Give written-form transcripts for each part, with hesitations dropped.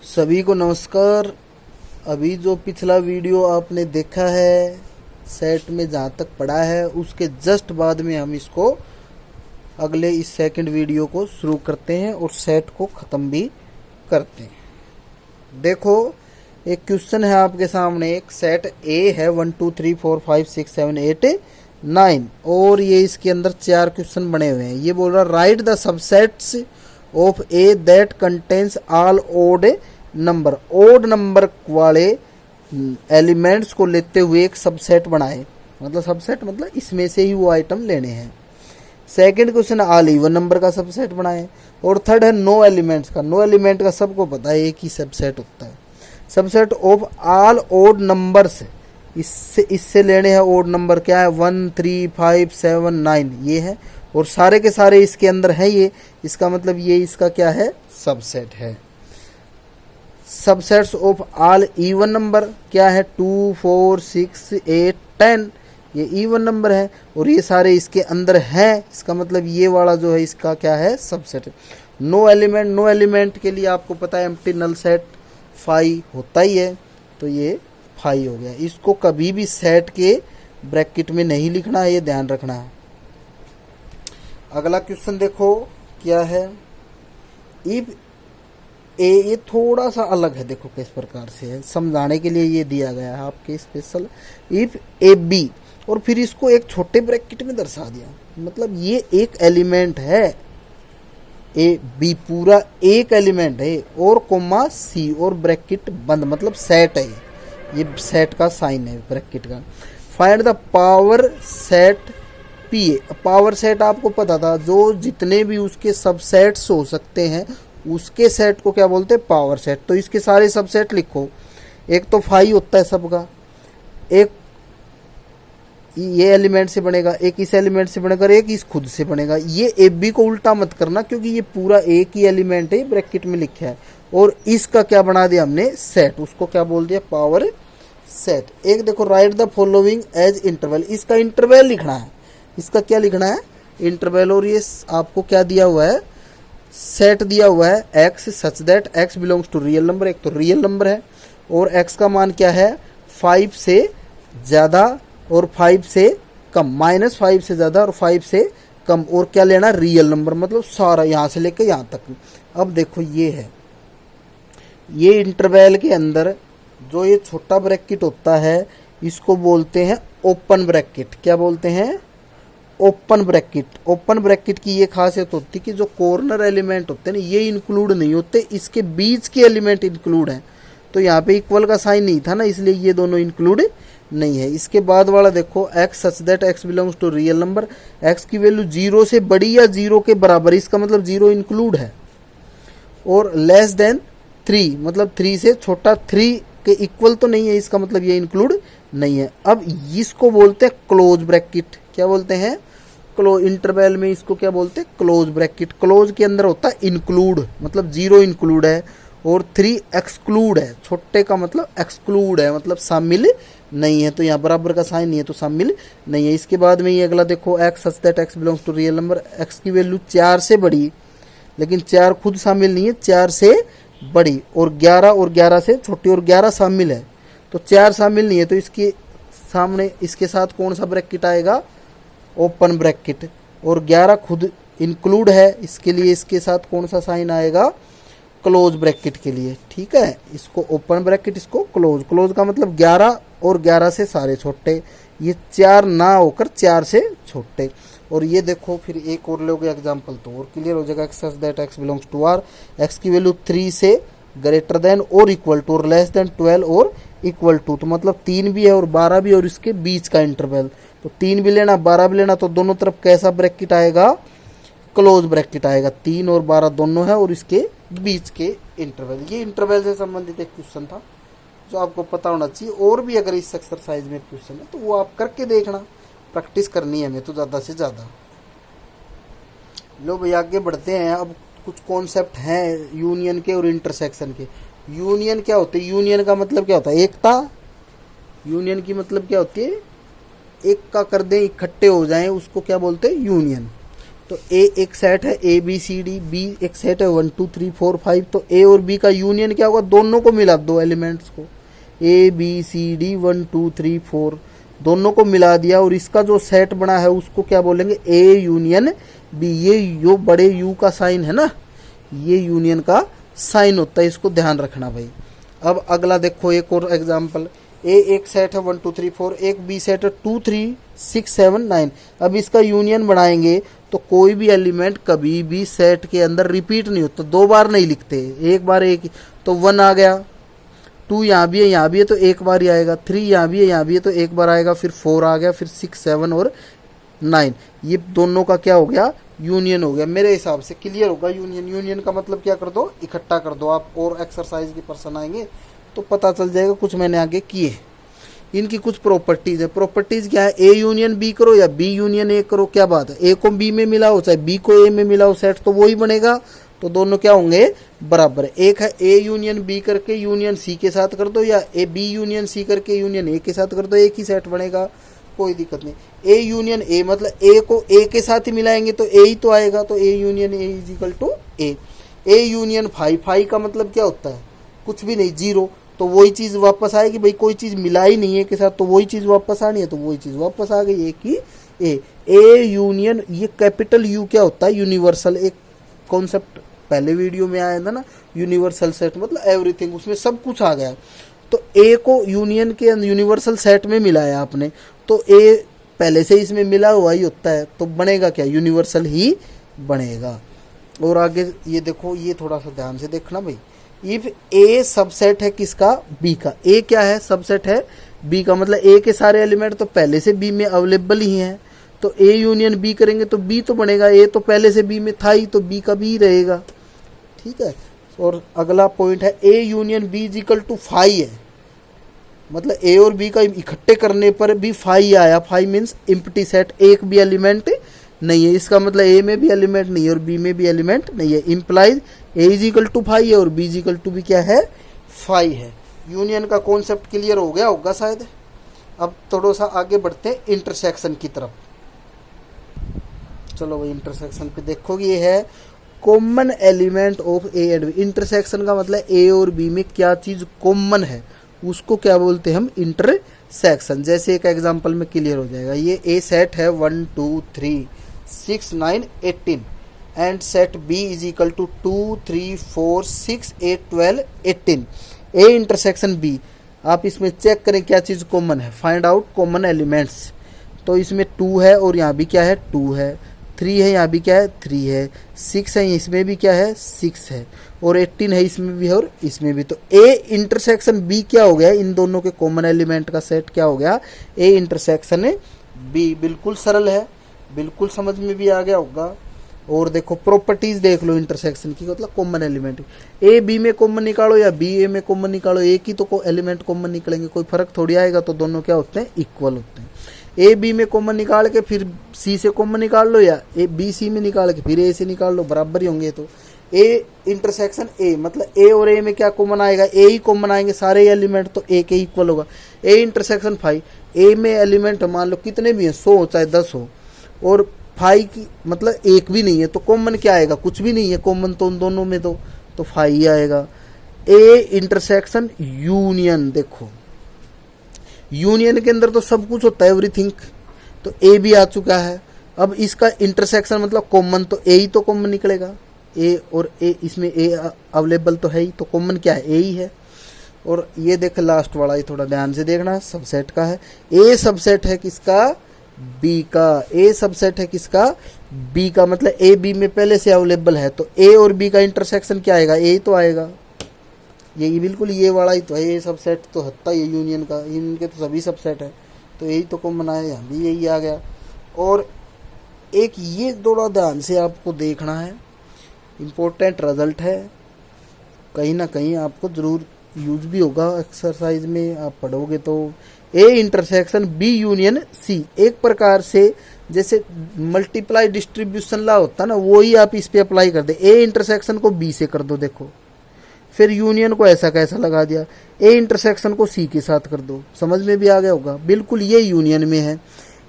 सभी को नमस्कार। अभी जो पिछला वीडियो आपने देखा है सेट में जहाँ तक पढ़ा है उसके जस्ट बाद में हम इसको अगले इस सेकंड वीडियो को शुरू करते हैं और सेट को ख़त्म भी करते हैं। देखो एक क्वेश्चन है आपके सामने, एक सेट ए है 1 2 3 4 5 6 7 8 9 और ये इसके अंदर 4 क्वेश्चन बने हुए हैं। ये बोल रहा write the subsets of A that contains all odd number. Odd number वाले एलिमेंट्स को लेते हुए एक सबसेट बनाए, मतलब सबसेट मतलब इसमें से ही वो आइटम लेने हैं। Second question all even number का सबसेट बनाए और थर्ड है नो एलिमेंट्स का। नो एलिमेंट का सबको पता है एक ही सबसेट होता है। Subset of all odd numbers, इससे लेने हैं ओड नंबर। क्या है 1 3 5 7 9 ये है और सारे के सारे इसके अंदर है ये, इसका मतलब ये इसका क्या है सबसेट है। Subsets of all even number क्या है 2 4 6 8 10 ये इवन नंबर है और ये सारे इसके अंदर हैं, इसका मतलब ये वाला जो है इसका क्या है subset. No element, no element के लिए आपको पता है एम्प्टी नल सेट फाई होता ही है, तो ये फाई हो गया। इसको कभी भी सेट के ब्रैकेट में नहीं लिखना है, ये ध्यान रखना है। अगला क्वेश्चन देखो क्या है, इफ ए, ये थोड़ा सा अलग है, देखो किस प्रकार से है, समझाने के लिए ये दिया गया है आपके स्पेशल। इफ ए बी और फिर इसको एक छोटे ब्रैकेट में दर्शा दिया, मतलब ये एक एलिमेंट है, ए बी पूरा एक एलिमेंट है और कोमा सी और ब्रैकेट बंद, मतलब सेट है, ये सेट का साइन है ब्रैकेट का। Find the power set P A. Power set आपको पता था, जो जितने भी उसके सबसेट्स हो सकते हैं उसके सेट को क्या बोलते हैं पावर सेट। तो इसके सारे सबसेट लिखो, एक तो फाई होता है सबका, एक ये एलिमेंट से बनेगा, एक इस एलिमेंट से बनेगा, एक इस खुद से बनेगा। ये ए बी को उल्टा मत करना क्योंकि ये पूरा एक ही एलिमेंट है, ब्रैकेट में लिखा है और इसका क्या बना दिया हमने सेट, उसको क्या बोल दिया पावर सेट। एक देखो write the following as interval, इसका इंटरवल लिखना है, इसका क्या लिखना है इंटरवल। और ये आपको क्या दिया हुआ है सेट दिया हुआ है x such that x belongs to real number, एक तो रियल नंबर है और एक्स का मान क्या है 5 से ज़्यादा और 5 से कम, -5 से ज़्यादा और 5 से कम, और क्या लेना रियल नंबर, मतलब सारा यहाँ से लेकर यहाँ तक। अब देखो ये है, ये इंटरवल के अंदर जो ये छोटा ब्रैकेट होता है इसको बोलते हैं ओपन ब्रैकेट। क्या बोलते हैं ओपन ब्रैकेट। ओपन ब्रैकेट की ये खासियत होती है कि जो कॉर्नर एलिमेंट होते हैं ना ये इंक्लूड नहीं होते, इसके बीच के एलिमेंट इंक्लूड हैं। तो यहाँ पे इक्वल का साइन नहीं था ना, इसलिए ये दोनों इंक्लूड नहीं है। इसके बाद वाला देखो x such that x belongs to real number, x की वैल्यू 0 से बड़ी या 0 के बराबर, इसका मतलब 0 इंक्लूड है। और लेस देन 3 मतलब 3 से छोटा, 3 के इक्वल तो नहीं है, इसका मतलब ये इंक्लूड नहीं है। अब इसको बोलते हैं क्लोज ब्रैकेट। क्या बोलते हैं क्लोज, इंटरवल में इसको क्या बोलते हैं क्लोज ब्रैकेट। क्लोज के अंदर होता है इंक्लूड, मतलब 0 इंक्लूड है और 3 एक्सक्लूड है, छोटे का मतलब एक्सक्लूड है, मतलब शामिल नहीं है। तो यहाँ बराबर का साइन नहीं है तो शामिल नहीं है। इसके बाद में ये अगला देखो x such that x belongs to real number, x की वैल्यू 4 से बड़ी, लेकिन 4 खुद शामिल नहीं है, 4 से बड़ी और 11 से छोटी और 11 शामिल है, तो 4 शामिल नहीं है। तो इसके सामने इसके साथ कौन सा ब्रैकेट आएगा ओपन ब्रैकेट, और 11 खुद इंक्लूड है, इसके लिए इसके साथ कौन सा साइन आएगा क्लोज ब्रैकेट के लिए। ठीक है, इसको ओपन ब्रैकेट, इसको क्लोज। क्लोज का मतलब 11 और 11 से सारे छोटे, ये 4 ना होकर 4 से छोटे। और ये देखो फिर एक और लोगे एग्जाम्पल तो और क्लियर हो जाएगा। X such that x belongs to R, x की वैल्यू 3 से ग्रेटर देन और इक्वल टू और लेस देन 12 और इक्वल टू, तो मतलब 3 भी है और 12 भी और इसके बीच का इंटरवल, तो 3 भी लेना 12 भी लेना, तो दोनों तरफ कैसा ब्रैकेट आएगा क्लोज ब्रैकेट आएगा। 3 और 12 दोनों है और इसके बीच के इंटरवल। ये इंटरवल से संबंधित एक क्वेश्चन था जो आपको पता होना चाहिए। और भी अगर इस एक्सरसाइज में क्वेश्चन है तो वो आप करके देखना, प्रैक्टिस करनी है हमें तो ज़्यादा से ज़्यादा। लो भाई आगे बढ़ते हैं। अब कुछ कॉन्सेप्ट हैं यूनियन के और इंटरसेक्शन के। यूनियन क्या होते हैं, यूनियन का मतलब क्या होता है एकता। यूनियन की मतलब क्या होती है एक का कर दें, इकट्ठे हो जाएं, उसको क्या बोलते हैं यूनियन। तो ए एक सेट है A B C D, B एक सेट है 1 2 3 4 5, तो ए और बी का यूनियन क्या होगा, दोनों को मिला दो एलिमेंट्स को, ए बी सी डी 1 2 3 4 दोनों को मिला दिया और इसका जो सेट बना है उसको क्या बोलेंगे, ए यूनियन बी। ये जो बड़े यू का साइन है ना, ये यूनियन का साइन होता है, इसको ध्यान रखना भाई। अब अगला देखो एक और एग्जांपल, ए एक सेट है 1 2 3 4, एक बी सेट है 2 3 6 7 9। अब इसका यूनियन बनाएंगे तो कोई भी एलिमेंट कभी भी सेट के अंदर रिपीट नहीं होता, दो बार नहीं लिखते, एक बार एक, तो 1 आ गया, 2 यहाँ भी है यहाँ भी है तो एक बार ही आएगा, 3 यहाँ भी है यहाँ भी है तो एक बार आएगा, फिर 4 आ गया, फिर 6 7 और 9, ये दोनों का क्या हो गया, यूनियन हो गया। मेरे हिसाब से क्लियर होगा यूनियन। यूनियन का मतलब क्या कर दो, इकट्ठा कर दो। आप और एक्सरसाइज के पर्सन आएंगे तो पता चल जाएगा, कुछ मैंने आगे किए। इनकी कुछ प्रॉपर्टीज है। प्रॉपर्टीज क्या है, ए यूनियन बी करो या बी यूनियन ए करो, क्या बात है, ए को बी में मिलाओ चाहे बी को ए में मिलाओ, सेट तो वही बनेगा, तो दोनों क्या होंगे, बराबर। एक है ए यूनियन बी करके यूनियन सी के साथ कर दो, या ए बी यूनियन सी करके यूनियन ए के साथ कर दो, एक ही सेट बनेगा, कोई दिक्कत नहीं। ए यूनियन ए मतलब ए को ए के साथ ही मिलाएंगे तो ए ही तो आएगा, तो A union A is equal to A. A union phi का मतलब क्या होता है, कुछ भी नहीं, जीरो, तो वही चीज वापस आएगी भाई, कोई चीज मिला ही नहीं है के साथ तो वही चीज वापस आनी है, तो वही चीज वापस आ गई, एक ही ए। ए यूनियन, ये कैपिटल यू क्या होता है, यूनिवर्सल। एक कॉन्सेप्ट पहले वीडियो में आया था ना, यूनिवर्सल सेट मतलब एवरीथिंग, उसमें सब कुछ आ गया। तो ए को यूनियन के यूनिवर्सल सेट में मिलाया आपने, तो ए पहले से इसमें मिला हुआ ही होता है, तो बनेगा क्या, यूनिवर्सल ही बनेगा। और आगे ये देखो, ये थोड़ा सा ध्यान से देखना भाई। इफ ए सबसेट है किसका, बी का, ए क्या है, सबसेट है बी का, मतलब ए के सारे एलिमेंट तो पहले से बी में अवेलेबल ही हैं, तो ए यूनियन बी करेंगे तो बी तो बनेगा, ए तो पहले से बी में था ही, तो बी का बी रहेगा, ठीक है। और अगला पॉइंट है A union B is equal to phi है, मतलब ए और बी का इकट्ठे करने पर भी फाई आया। फाई मीन्स इम्प्टी सेट, एक भी एलिमेंट नहीं है, इसका मतलब ए में भी एलिमेंट नहीं है और बी में भी एलिमेंट नहीं है। Implies A is equal to phi है और बी इज इक्वल टू भी क्या है, फाई है। यूनियन का कॉन्सेप्ट क्लियर हो गया होगा शायद। अब थोड़ा सा आगे बढ़ते हैं इंटरसेक्शन की तरफ। चलो भाई इंटरसेक्शन पे देखो, ये है common element of A and B. Intersection का मतलब ए और बी में क्या चीज कॉमन है उसको क्या बोलते हैं हम, इंटरसेक्शन। जैसे एक एग्जांपल में क्लियर हो जाएगा। ये ए सेट है 1 2 3 6 9 18 and set B is equal to 2 3 4 6 8 12 18। A intersection B, आप इसमें चेक करें क्या चीज कॉमन है, फाइंड आउट कॉमन एलिमेंट्स। तो इसमें 2 है और यहाँ भी क्या है, 2 है, 3 है यहाँ भी क्या है, 3 है, 6 है इसमें भी क्या है, 6 है, और 18 है इसमें भी है और इसमें भी। तो ए इंटरसेक्शन बी क्या हो गया, इन दोनों के कॉमन एलिमेंट का सेट क्या हो गया, ए इंटरसेक्शन बी। बिल्कुल सरल है, बिल्कुल समझ में भी आ गया होगा। और देखो प्रॉपर्टीज देख लो इंटरसेक्शन की, मतलब कॉमन एलिमेंट, ए बी में कॉमन निकालो या बी ए में कॉमन निकालो, एक ही तो एलिमेंट कॉमन निकलेंगे, कोई फर्क थोड़ी आएगा, तो दोनों क्या होते हैं, इक्वल होते हैं। ए बी में कॉमन निकाल के फिर सी से कॉमन निकाल लो, या ए बी सी में निकाल के फिर ए से निकाल लो, बराबर ही होंगे। तो ए इंटरसेक्शन ए मतलब ए और ए में क्या कॉमन आएगा, ए ही कॉमन आएंगे सारे एलिमेंट, तो ए के इक्वल होगा। ए इंटरसेक्शन फाई, ए में एलिमेंट मान लो कितने भी हैं, 100 हो चाहे 10 हो, और फाई की मतलब एक भी नहीं है, तो कॉमन क्या आएगा, कुछ भी नहीं है कॉमन तो उन दोनों में, तो फाई ही आएगा। ए इंटरसेक्शन यूनियन, देखो यूनियन के अंदर तो सब कुछ होता है, एवरीथिंग, तो ए भी आ चुका है। अब इसका इंटरसेक्शन मतलब कॉमन, तो ए ही तो कॉमन निकलेगा, ए और ए, इसमें ए अवेलेबल तो है ही, तो कॉमन क्या है, ए ही है। और ये देख लास्ट वाला, ये थोड़ा ध्यान से देखना, सबसेट का है। ए सबसेट है किसका, बी का। ए सबसेट है किसका, बी का, मतलब ए बी में पहले से अवेलेबल है, तो ए और बी का इंटरसेक्शन क्या आएगा, ए ही तो आएगा। ये बिल्कुल ये वाला ही तो है, ये सबसेट तो हत्ता ये यूनियन का, इनके तो सभी सबसेट है, तो यही तो कॉमन आया, यहाँ भी यही आ गया। और एक ये थोड़ा ध्यान से आपको देखना है, इम्पोर्टेंट रिजल्ट है, कहीं ना कहीं आपको ज़रूर यूज भी होगा एक्सरसाइज में, आप पढ़ोगे तो। A intersection B union C, एक प्रकार से जैसे मल्टीप्लाई डिस्ट्रीब्यूशन ला होता है ना, वो ही आप इस पे अप्लाई कर दे। ए इंटरसेक्शन को बी से कर दो, देखो फिर यूनियन को ऐसा कैसा लगा दिया, ए इंटरसेक्शन को सी के साथ कर दो, समझ में भी आ गया होगा। बिल्कुल ये यूनियन में है,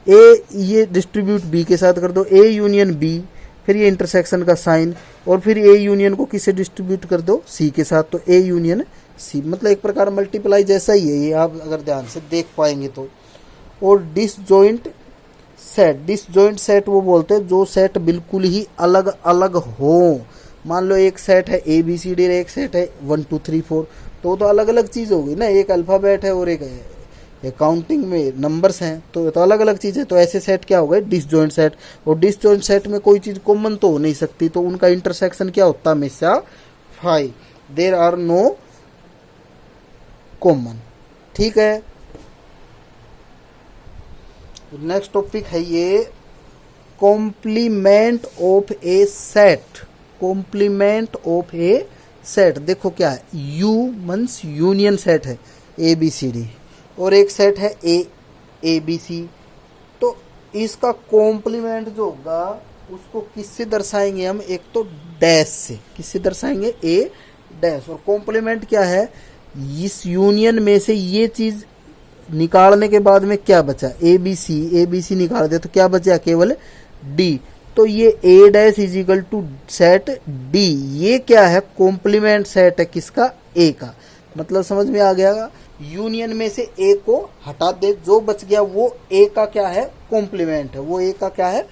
ए ये डिस्ट्रीब्यूट बी के साथ कर दो, ए यूनियन बी, फिर ये इंटरसेक्शन का साइन, और फिर ए यूनियन को किसे डिस्ट्रीब्यूट कर दो, सी के साथ, तो ए यूनियन सी, मतलब एक प्रकार मल्टीप्लाई जैसा ही है ये, आप अगर ध्यान से देख पाएंगे तो। और डिसजॉइंट सेट वो बोलते हैं जो सेट बिल्कुल ही अलग अलग हो। मान लो एक सेट है ए बी सी डी, एक सेट है 1 2 3 4, तो अलग अलग चीज़ होगी ना, एक अल्फ़ाबेट है और एक काउंटिंग में नंबर्स हैं, तो अलग अलग चीज़ है। तो ऐसे सेट क्या हो गए, डिसजॉइंट सेट। और डिसजॉइंट सेट में कोई चीज़ कॉमन तो हो नहीं सकती, तो उनका इंटरसेक्शन क्या होता है हमेशा 5, देयर आर नो कॉमन। ठीक है, नेक्स्ट टॉपिक है ये complement of a set. Complement of a set देखो क्या है, यू मीन्स यूनियन सेट है ए बी सी डी, और एक सेट है ए बी सी, तो इसका कॉम्प्लीमेंट जो होगा उसको किससे दर्शाएंगे हम, एक तो डैश से, किससे दर्शाएंगे, ए डैश। और कॉम्प्लीमेंट क्या है, इस यूनियन में से ये चीज निकालने के बाद में क्या बचा, ए बी सी निकाल दे तो क्या बचा, केवल डी, तो ये A dash is equal to set D, ये क्या है, कॉम्प्लीमेंट सेट है किसका, ए का। मतलब समझ में आ गया, यूनियन में से ए को हटा दे, जो बच गया वो ए का क्या है, कॉम्प्लीमेंट है, वो ए का क्या है,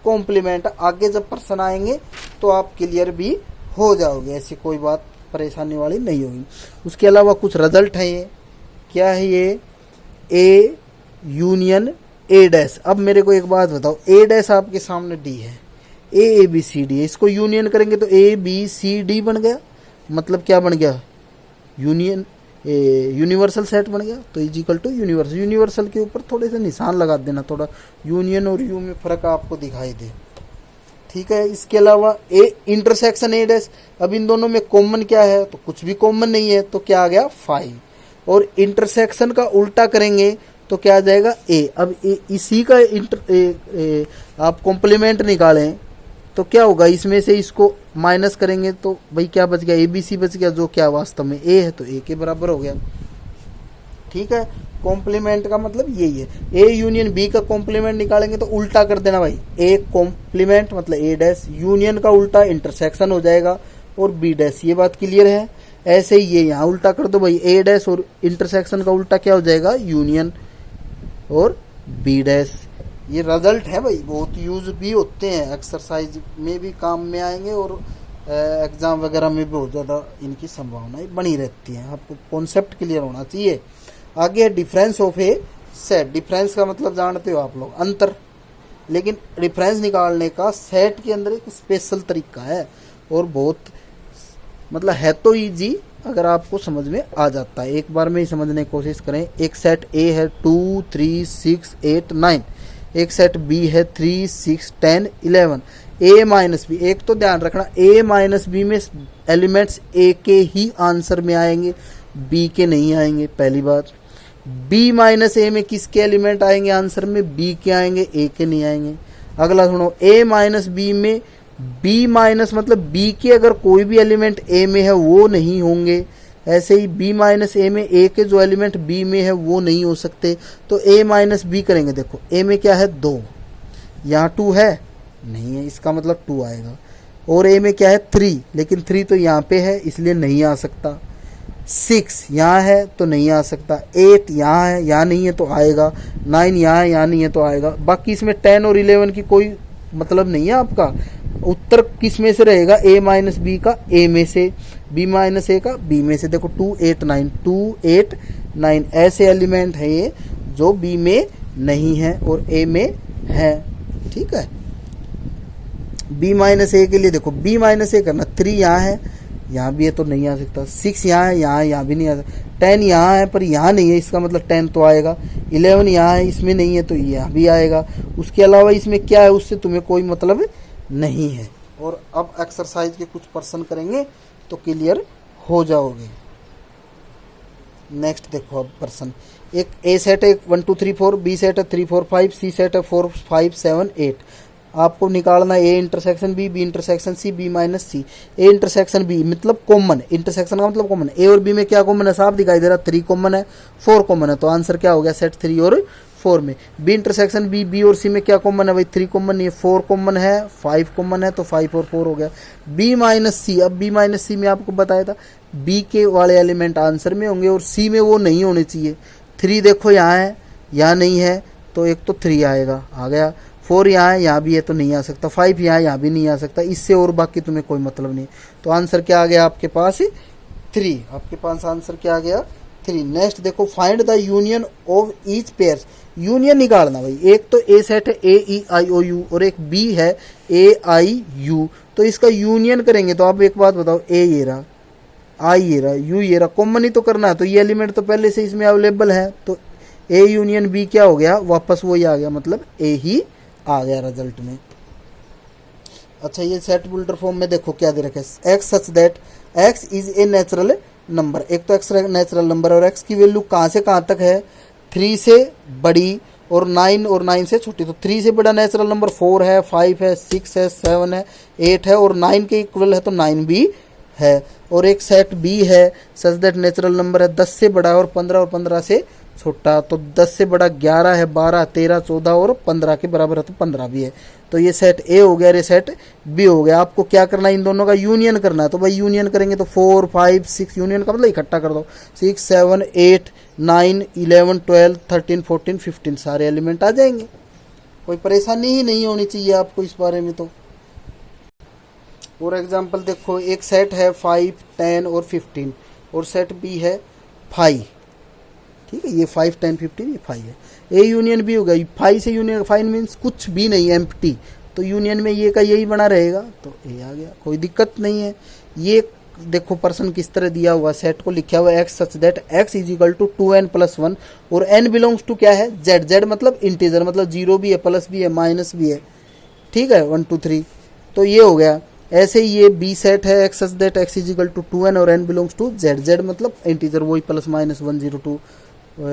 कॉम्प्लीमेंट। आगे जब प्रश्न आएंगे तो आप क्लियर भी हो जाओगे, ऐसी कोई बात परेशानी वाली नहीं होगी। उसके अलावा कुछ रिजल्ट है, ये क्या है, ये ए यूनियन ए डैश। अब मेरे को एक बात बताओ, ए डैश आपके सामने डी है, ए बी सी डी है, इसको यूनियन करेंगे तो ए बी सी डी बन गया, मतलब क्या बन गया, यूनियन यूनिवर्सल सेट बन गया। तो is equal to universal, universal के ऊपर थोड़े से निशान लगा देना, थोड़ा यूनियन और यू में फर्क आपको दिखाई दे। ठीक है, इसके अलावा ए इंटरसेक्शन ए डैश, अब इन दोनों में कॉमन क्या है, तो कुछ भी कॉमन नहीं है, तो क्या आ गया 5। और इंटरसेक्शन का उल्टा करेंगे तो क्या आ जाएगा ए। अब इसी का आप कॉम्प्लीमेंट निकालें तो क्या होगा, इसमें से इसको माइनस करेंगे तो भाई क्या बच गया, ए बी सी बच गया, जो क्या वास्तव में ए है, तो ए के बराबर हो गया। ठीक है, कॉम्प्लीमेंट का मतलब यही है, ए यूनियन बी का कॉम्प्लीमेंट निकालेंगे तो उल्टा कर देना भाई, ए कॉम्प्लीमेंट मतलब ए डैश, यूनियन का उल्टा इंटरसेक्शन हो जाएगा और बी डैश। ये बात क्लियर है। ऐसे ही ये यहाँ उल्टा कर दो भाई, ए डैश और इंटरसेक्शन का उल्टा क्या हो जाएगा, यूनियन और बी डैश। ये रिजल्ट है भाई, बहुत यूज भी होते हैं, एक्सरसाइज में भी काम में आएंगे और एग्जाम वगैरह में भी बहुत ज़्यादा इनकी संभावनाएं बनी रहती हैं। आपको कॉन्सेप्ट क्लियर होना चाहिए। आगे है difference of a set. Difference का मतलब जानते हो आप लोग, अंतर, लेकिन डिफरेंस निकालने का सेट के अंदर एक स्पेशल तरीका है और बहुत मतलब है तो इजी अगर आपको समझ में आ जाता है। एक बार में ही समझने की कोशिश करें। एक सेट ए है 2 3 6 8 9, एक सेट बी है 3 6 10 11, ए माइनस बी। एक तो ध्यान रखना, ए माइनस बी में एलिमेंट्स ए के ही आंसर में आएंगे, बी के नहीं आएंगे, पहली बात। बी माइनस ए में किसके एलिमेंट आएंगे आंसर में, बी के आएंगे, ए के नहीं आएंगे। अगला सुनो, ए माइनस बी में बी माइनस मतलब बी के अगर कोई भी एलिमेंट ए में है वो नहीं होंगे। ऐसे ही बी माइनस ए में ए के जो एलिमेंट बी में है वो नहीं हो सकते। तो ए माइनस बी करेंगे, देखो ए में क्या है 2, यहाँ 2 है नहीं है, इसका मतलब 2 आएगा। और ए में क्या है 3, लेकिन 3 तो यहाँ पे है इसलिए नहीं आ सकता। 6 यहाँ है तो नहीं आ सकता। 8 यहाँ है, यहाँ नहीं है तो आएगा। 9 यहाँ है, यहाँ नहीं है तो आएगा। बाकी इसमें 10 और 11 की कोई मतलब नहीं है। आपका उत्तर किस में से रहेगा, ए माइनस बी का ए में से, बी माइनस ए का बी में से। देखो 2 8 9, 2 8 9 ऐसे एलिमेंट है ये जो बी में नहीं है और ए में है। ठीक है, बी माइनस ए के लिए देखो, बी माइनस ए करना, 3 यहाँ है, यहाँ भी है तो नहीं आ सकता। 6 यहाँ है, यहाँ भी नहीं आ सकता। 10 यहाँ है पर यहाँ नहीं है, इसका मतलब 10 तो आएगा। 11 यहाँ है, इसमें नहीं है तो यहाँ भी आएगा। उसके अलावा इसमें क्या है उससे तुम्हें कोई मतलब नहीं है। और अब एक्सरसाइज के कुछ प्रश्न करेंगे तो क्लियर हो जाओगे। नेक्स्ट देखो अब प्रश्न, एक ए सेट है 1 2 3 4, बी सेट है 3 4 5, सी सेट है 4 5 7 8। आपको निकालना A intersection B, B intersection C, B minus C. A intersection B मतलब कॉमन, इंटरसेक्शन का मतलब कॉमन। ए और बी में क्या कॉमन है, साफ दिखाई दे रहा, 3 कॉमन है, 4 कॉमन है, तो आंसर क्या हो गया सेट 3 और 4 में। बी इंटरसेक्शन बी, बी और सी में क्या कॉमन है भाई, 3 कॉमन नहीं है, 4 कॉमन है, 5 कॉमन है, तो 5 और 4 हो गया। बी माइनस सी, अब बी माइनस सी में आपको बताया था बी के वाले एलिमेंट आंसर में होंगे और सी में वो नहीं होने चाहिए। 3 देखो यहाँ है, यहाँ नहीं है, तो एक तो 3 आएगा, आ गया। 4 यहाँ है, यहाँ भी है तो नहीं आ सकता। 5 यहाँ है, यहाँ भी नहीं आ सकता। इससे और बाकी तुम्हें कोई मतलब नहीं। तो आंसर क्या आ गया आपके पास 3, आपके पास आंसर क्या आ गया 3। नेक्स्ट देखो, find the union of each pairs, union निकालना भाई। एक तो ए सेट है ए ई आई ओ यू और एक बी है ए आई यू, तो इसका यूनियन करेंगे तो आप एक बात बताओ, ए ये रहा, आई ये रहा, यू ये रहा, कॉमन ही तो करना है, तो ये एलिमेंट तो पहले से इसमें अवेलेबल है, तो ए यूनियन बी क्या हो गया, वापस वही आ गया, मतलब ए ही आ गया रिजल्ट में। अच्छा, ये सेट बुल्टर फॉर्म में देखो क्या दे रखा है, x such that x is a natural number. एक तो एक्स नेचुरल नंबर और एक्स की वैल्यू कहाँ से कहाँ तक है, 3 से बड़ी और 9 से छोटी। तो 3 से बड़ा नेचुरल नंबर 4 है, 5 है, 6 है, 7 है, 8 है और 9 के इक्वल है तो 9 भी है। और एक सेट बी है सच दैट नेचुरल नंबर है 10 से बड़ा और 15 से छोटा, तो 10 से बड़ा 11 है, 12, 13, 14 और 15 के बराबर है तो 15 भी है। तो ये सेट ए हो गया, ये सेट बी हो गया। आपको क्या करना है, इन दोनों का यूनियन करना है। तो भाई यूनियन करेंगे तो 4, 5, 6, यूनियन का मतलब इकट्ठा कर दो, 6, 7, 8, 9, 11, 12, 13, 14, 15 सारे एलिमेंट आ जाएंगे। कोई परेशानी ही नहीं होनी चाहिए आपको इस बारे में। तो और एग्जाम्पल देखो, एक सेट है 5, 10 और 15 और सेट बी है 5, ठीक है, ये 5, 10, 15 ये 5 है। ए यूनियन बी होगा, 5 से यूनियन, 5 मीन्स कुछ भी नहीं, एम्प्टी, तो यूनियन में ये का यही बना रहेगा, तो ए आ गया, कोई दिक्कत नहीं है। ये देखो पर्सन किस तरह दिया हुआ, सेट को लिखा हुआ x such that x is equal to 2n+1 और n बिलोंग्स टू क्या है, जेड। जेड मतलब इंटीजर, मतलब 0 भी है, प्लस भी है, माइनस भी है, ठीक है, 1 2 3, तो ये हो गया। ऐसे ही ये बी सेट है x such that x is equal to 2n और n belongs to Z. Z मतलब इंटीजर, वही प्लस माइनस 1 0 2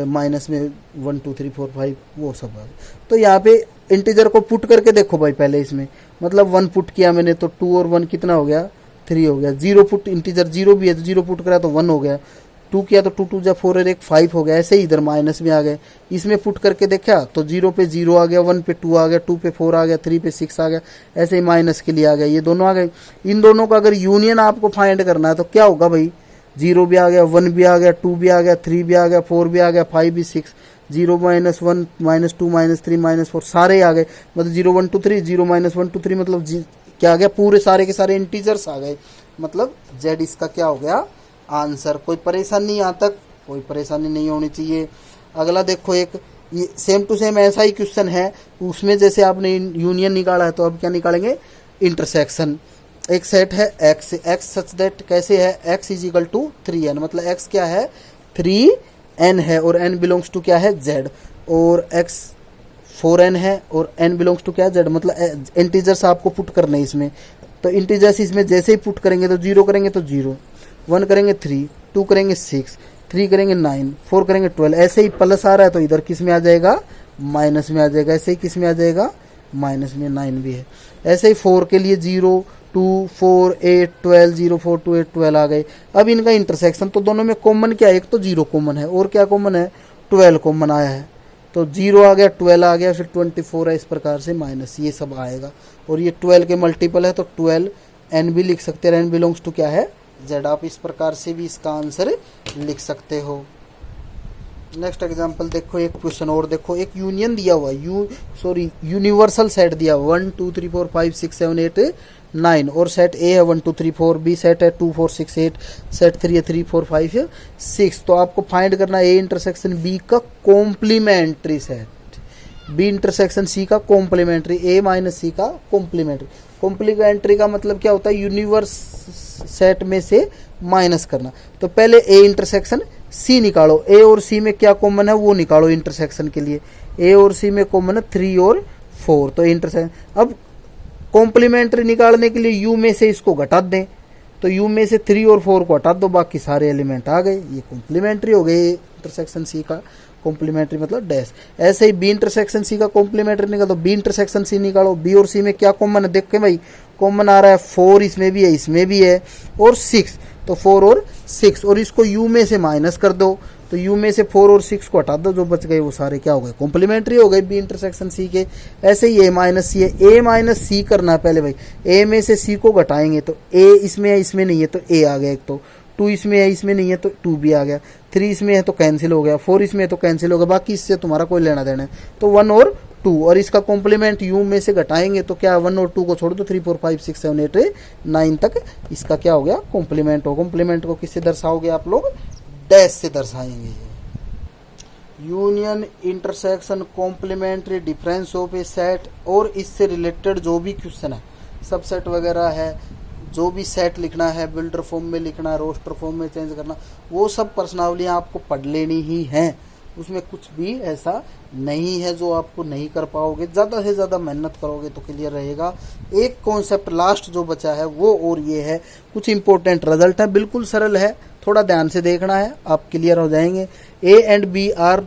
माइनस में 1 2 3 4 5 वो सब है। तो यहाँ पे इंटीजर को पुट करके देखो भाई, पहले इसमें मतलब 1 पुट किया मैंने तो 2 और 1 कितना हो गया, 3 हो गया। 0 पुट, इंटीजर 0 भी है तो 0 पुट करा तो 1 हो गया। 2 किया तो 2 2 जा 4 और 1 5 हो गया। ऐसे ही इधर माइनस में आ गए, इसमें पुट करके देखा तो 0 पे 0 आ गया, 1 पे 2 आ गया, 2 पे 4 आ गया, 3 पे 6 आ गया, ऐसे ही माइनस के लिए आ गया, ये दोनों आ गए। इन दोनों का अगर यूनियन आपको फाइंड करना है तो क्या होगा भाई, 0 भी आ गया, 1 भी आ गया, 2 भी आ गया, 3 भी आ गया, 4 भी आ गया, 5 भी 6, 0 -1 -2 -3 -4 सारे आ गए। मतलब 0 1 2 3, 0 -1 2 3 मतलब क्या आ गया, पूरे सारे के सारे इंटीजर्स आ गए। मतलब जेड इसका क्या हो गया आंसर। कोई परेशानी यहाँ तक, कोई परेशानी नहीं होनी चाहिए। अगला देखो, एक ये सेम टू सेम ऐसा ही क्वेश्चन है, उसमें जैसे आपने यूनियन निकाला है तो अब क्या निकालेंगे, इंटरसेक्शन। एक सेट है एक्स, एक्स सच दैट कैसे है, x is equal to 3n, मतलब एक्स क्या है 3n है और n बिलोंग्स टू क्या है जेड, और x 4n है और n बिलोंग्स टू क्या है जेड। मतलब इंटीजर्स आपको पुट करने इसमें, तो इंटीजर्स इसमें जैसे ही पुट करेंगे तो 0 करेंगे तो 0, 1 करेंगे 3, 2 करेंगे 6, 3 करेंगे 9, 4 करेंगे 12, ऐसे ही प्लस आ रहा है तो इधर किस में आ जाएगा, माइनस में आ जाएगा। ऐसे ही किस में आ जाएगा, माइनस में, 9 भी है। ऐसे ही 4 के लिए 0 2 4 8 12, 0 4 2 8 12 आ गए। अब इनका इंटरसेक्शन, तो दोनों में कॉमन क्या है, एक तो 0 कॉमन है और क्या कॉमन है, 12 कॉमन आया है, तो 0 आ गया, 12 आ गया, फिर 24 है, इस प्रकार से माइनस ये सब आएगा। और ये 12 के मल्टीपल है तो 12 n भी लिख सकते हैं, n बिलोंग्स टू क्या है जेड। आप इस प्रकार से भी इसका आंसर लिख सकते हो। नेक्स्ट एग्जांपल देखो, एक क्वेश्चन और देखो, एक यूनियन दिया हुआ यूनिवर्सल सेट दिया हुआ 1 2 3 4 5 6 7 8 9 और सेट ए है 1 2 3 4, बी सेट है 2 4 6 8, सेट 3 है 3 4 5 है 6। तो आपको फाइंड करना है ए इंटरसेक्शन बी का complementary set, B intersection C का कॉम्प्लीमेंट्री, ए माइनस सी का कॉम्प्लीमेंट्री। कॉम्प्लीमेंट्री का मतलब क्या होता है, यूनिवर्स सेट में से माइनस करना। तो पहले ए इंटरसेक्शन सी निकालो, ए और सी में क्या कॉमन है वो निकालो इंटरसेक्शन के लिए। ए और सी में कॉमन है 3 और 4, तो इंटरसेक्शन। अब कॉम्प्लीमेंट्री निकालने के लिए यू में से इसको घटा दें, तो यू में से 3 और 4 को हटा दो, बाकी सारे एलिमेंट आ गए, ये कॉम्प्लीमेंट्री हो गए इंटरसेक्शन सी का कॉम्प्लीमेंट्री मतलब डैश। ऐसे ही बी इंटरसेक्शन सी का कॉम्प्लीमेंट्री निकालो, बी इंटरसेक्शन सी निकालो। बी और सी में क्या कॉमन है, देख के भाई कॉमन आ रहा है 4 इसमें भी है, इसमें भी है, और 6, तो 4 और 6, और इसको यू में से माइनस कर दो, तो यू में से 4 और 6 को हटा दो, जो बच गए वो सारे क्या हो गए, कॉम्प्लीमेंट्री हो गए बी इंटरसेक्शन सी के। ऐसे ही ए माइनस सी है, ए माइनस सी करना है पहले भाई, ए में से सी को घटाएंगे तो ए इसमें है, इसमें नहीं है तो ए आ गया एक, तो 2 इसमें है, इसमें नहीं है तो 2 भी आ गया, 3 इसमें है तो कैंसिल हो गया, 4 इसमें है तो कैंसिल हो गया, बाकी इससे तुम्हारा कोई लेना देना है, तो 1 और 2, और इसका कॉम्प्लीमेंट यू में से घटाएंगे तो क्या 1 और 2 को छोड़ दो, 3 4 5 6 7 8 9 तक इसका क्या हो गया, कॉम्प्लीमेंट हो। कॉम्प्लीमेंट को किससे दर्शाओगे आप लोग, डैश से दर्शाएंगे। Union, intersection, complementary, difference of a set, और इससे रिलेटेड जो भी क्वेश्चन है, सबसेट वगैरह है, जो भी सेट लिखना है, बिल्डर फॉर्म में लिखना है, रोस्टर फॉर्म में चेंज करना, वो सब प्रश्नावलियाँ आपको पढ़ लेनी ही हैं। उसमें कुछ भी ऐसा नहीं है जो आपको नहीं कर पाओगे, ज़्यादा से ज़्यादा मेहनत करोगे तो क्लियर रहेगा। एक कॉन्सेप्ट लास्ट जो बचा है वो और ये है, कुछ इंपॉर्टेंट रिजल्ट है, बिल्कुल सरल है, थोड़ा ध्यान से देखना है, आप क्लियर हो जाएंगे। A and B are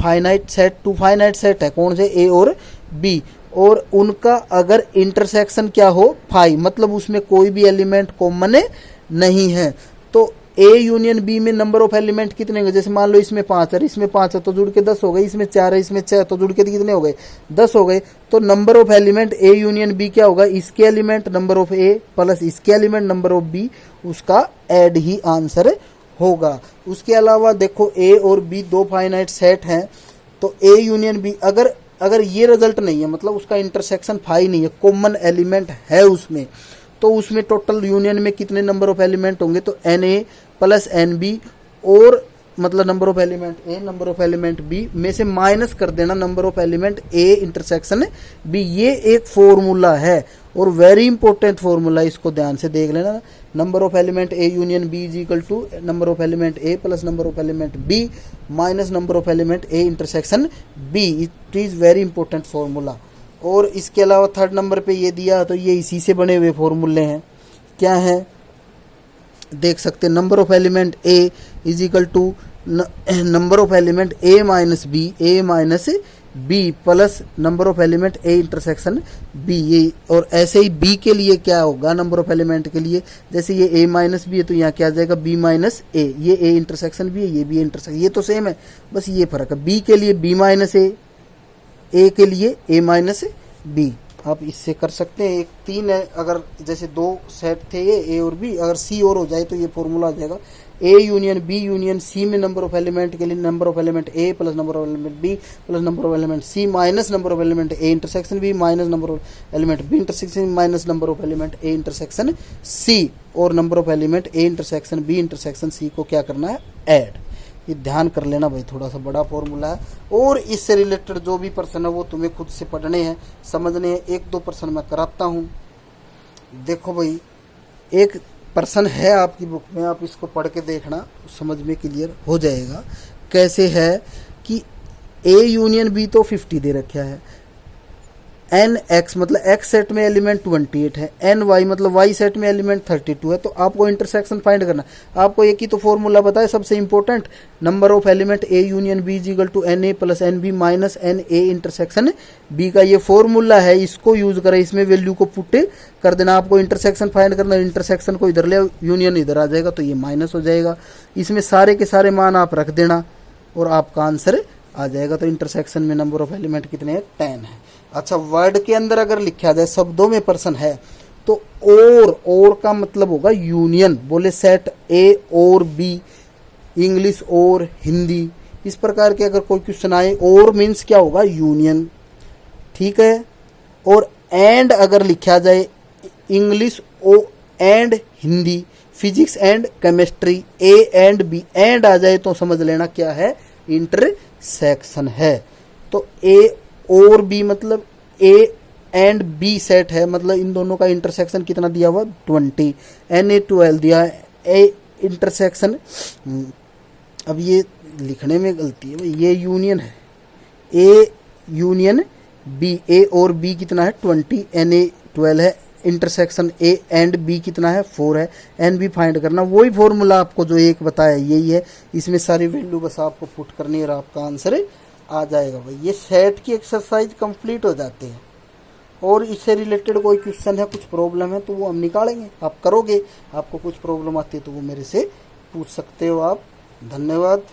finite set, 2 finite set है, कौन से, ए और बी, और उनका अगर इंटरसेक्शन क्या हो, 5, मतलब उसमें कोई भी एलिमेंट कॉमन नहीं है, तो ए यूनियन बी में नंबर ऑफ एलिमेंट कितने होंगे, जैसे मान लो इसमें 5 है, इसमें 5 है तो जुड़ के 10 हो गए, इसमें 4 है, इसमें 6 तो जुड़ के कितने हो गए, 10 हो गए, तो number of element A union B क्या होगा, इसके element number of A plus इसके एलिमेंट नंबर ऑफ बी, उसका ऐड ही आंसर होगा। उसके अलावा देखो ए और बी 2 फाइनाइट सेट हैं, तो ए यूनियन बी अगर ये रिजल्ट नहीं है, मतलब उसका इंटरसेक्शन 5 नहीं है, कॉमन एलिमेंट है उसमें, तो उसमें टोटल यूनियन में कितने नंबर ऑफ एलिमेंट होंगे, तो n A plus N B, और मतलब number of element A number of element B में से माइनस कर देना number of element A intersection B. ये एक फॉर्मूला है और वेरी इंपॉर्टेंट फॉर्मूला, इसको ध्यान से देख लेना। Number of element A union B is equal to number of element A plus number of element B minus number of element A intersection B. It is very important formula. और इसके अलावा 3rd number पे ये दिया, तो ये इसी से बने हुए फॉर्मूले हैं। क्या है देख सकते हैं, number of element A is equal to number of element A minus B plus number of element A intersection B. ये और ऐसे ही बी के लिए क्या होगा, नंबर ऑफ एलिमेंट के लिए, जैसे ये ए माइनस बी है तो यहाँ क्या आ जाएगा बी माइनस ए। ये ए इंटरसेक्शन बी है, ये बी इंटरसेक्शन, ये तो सेम है, बस ये फर्क है। बी के लिए बी माइनस ए के लिए ए माइनस बी। आप इससे कर सकते हैं। एक 3 है, अगर जैसे 2 सेट थे ये ए और बी, अगर सी और हो जाए तो ये फॉर्मूला आ जाएगा A union B union C में नंबर ऑफ एलिमेंट के लिए number of element A plus number of element B plus number of element C minus number of element A intersection B minus number of element B intersection minus number of element A intersection C, और number of element A intersection B intersection C को क्या करना है, add. ये ध्यान कर लेना भाई, थोड़ा सा बड़ा फॉर्मूला है। और इससे रिलेटेड जो भी प्रश्न है वो तुम्हें खुद से पढ़ने हैं, समझने हैं। 1-2 प्रश्न मैं कराता हूँ। देखो भाई, एक प्रश्न है आपकी बुक में, आप इसको पढ़ के देखना, समझ में क्लियर हो जाएगा। कैसे है कि ए यूनियन बी तो 50 दे रखा है, एन एक्स मतलब एक्स सेट में एलिमेंट 28 है, एन वाई मतलब वाई सेट में एलिमेंट 32 है। तो आपको इंटरसेक्शन फाइंड करना। आपको एक ही तो फॉर्मूला बताया सबसे important, number of element A union B is equal to N A plus N B minus N A intersection B का ये फॉर्मूला है। इसको यूज करें, इसमें वैल्यू को पुट कर देना। आपको इंटरसेक्शन फाइंड करना, इंटरसेक्शन को इधर ले, यूनियन इधर आ जाएगा, तो ये माइनस हो जाएगा। इसमें सारे के सारे मान आप रख देना और आपका आंसर आ जाएगा। तो इंटरसेक्शन में नंबर ऑफ एलिमेंट कितने हैं, 10 है। अच्छा, वर्ड के अंदर अगर लिखा जाए, शब्दों में प्रश्न है, तो और का मतलब होगा यूनियन। बोले सेट ए और बी, इंग्लिश और हिंदी, इस प्रकार के अगर कोई क्वेश्चन आए, और मीन्स क्या होगा, यूनियन, ठीक है। और एंड अगर लिखा जाए, English O and Hindi, physics and chemistry, A and B, and आ जाए तो समझ लेना क्या है, इंटरसेक्शन है। तो ए और बी मतलब ए एंड बी सेट है, मतलब इन दोनों का इंटरसेक्शन कितना दिया हुआ, 20, एन ए 12 दिया है। ए इंटरसेक्शन, अब ये लिखने में गलती है, ये यूनियन है, ए यूनियन बी, ए और बी कितना है 20, एन ए 12 है, इंटरसेक्शन ए एंड बी कितना है 4 है, एन बी फाइंड करना। वही फॉर्मूला आपको जो एक बताया यही है, इसमें सारी वैल्यू बस आपको पुट करनी है और आपका आंसर आ जाएगा भाई। ये सेट की एक्सरसाइज कंप्लीट हो जाती है। और इससे रिलेटेड कोई क्वेश्चन है, कुछ प्रॉब्लम है तो वो हम निकालेंगे, आप करोगे। आपको कुछ प्रॉब्लम आती है तो वो मेरे से पूछ सकते हो आप। धन्यवाद।